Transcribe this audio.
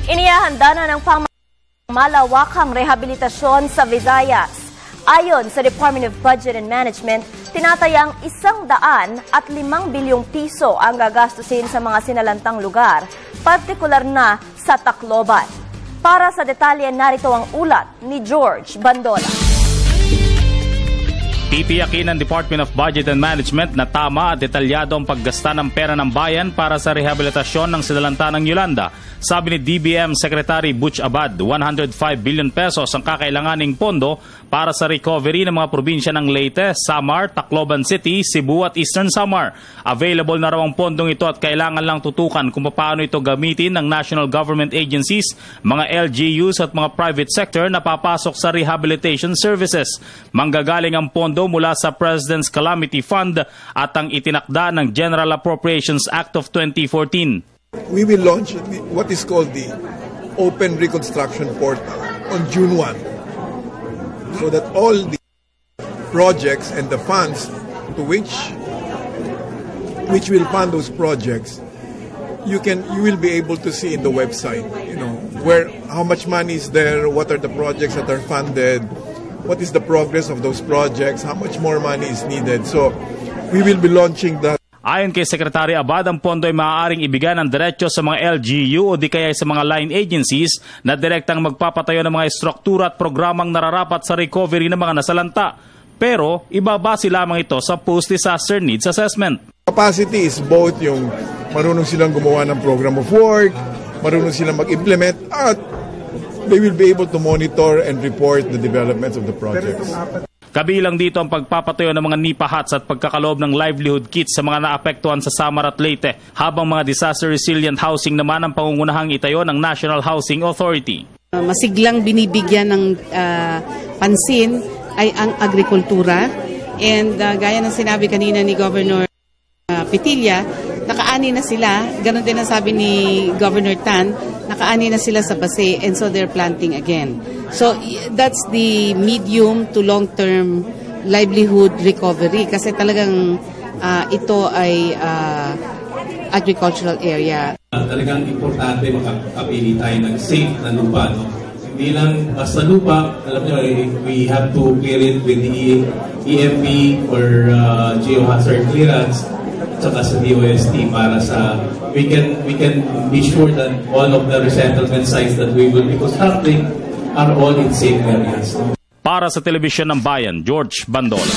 Inihahanda na ng malawakang rehabilitasyon sa Visayas. Ayon sa Department of Budget and Management, tinatayang 105 bilyong piso ang gagastusin sa mga sinalantang lugar, partikular na sa Tacloban. Para sa detalye, narito ang ulat ni George Bandola. Titiyakin ng Department of Budget and Management na tama at detalyado ang paggasta ng pera ng bayan para sa rehabilitasyon ng sinalanta ng Yolanda. Sabi ni DBM Secretary Butch Abad, 105 billion pesos ang kakailanganing pondo para sa recovery ng mga probinsya ng Leyte, Samar, Tacloban City, Cebu at Eastern Samar. Available na raw ang pondong ito at kailangan lang tutukan kung paano ito gamitin ng national government agencies, mga LGUs at mga private sector na papasok sa rehabilitation services. Manggagaling ang pondo mula sa President's Calamity Fund at ang itinakda ng General Appropriations Act of 2014. We will launch what is called the Open Reconstruction Portal on June 1, so that all the projects and the funds to which will fund those projects, you will be able to see in the website, how much money is there, what are the projects that are funded, what is the progress of those projects, how much more money is needed. So we will be launching that. Ayon kay Secretary Abad, ang pondo ay maaaring ibigay ng diretso sa mga LGU o di kaya sa mga line agencies na direktang magpapatayo ng mga struktura at programang nararapat sa recovery ng mga nasalanta. Pero ibabase lamang ito sa post-disaster needs assessment. Capacity is both yung marunong silang gumawa ng program of work, marunong silang mag-implement, at they will be able to monitor and report the developments of the projects. Kabilang dito ang pagpapatayo ng mga NIPA huts at pagkakaloob ng livelihood kits sa mga naapektuhan sa Samar at Leyte, habang mga disaster-resilient housing naman ang pangungunahang itayo ng National Housing Authority. Masiglang binibigyan ng pansin ay ang agrikultura, and gaya ng sinabi kanina ni Governor Petilla, nakaani na sila, ganun din ang sabi ni Governor Tan, nakaani na sila sa base, and so they're planting again. So that's the medium to long-term livelihood recovery, kasi talagang ito ay agricultural area. Talagang importante makapili tayo ng safe na lupa. No? Hindi lang basta lupa, alam nyo, we have to clear it with the EMP or geohazard clearance, saka sa DOST para sa we can be sure that all of the resettlement sites that we will be constructing are all in safe areas. Para sa Telebisyon ng Bayan, George Bandola.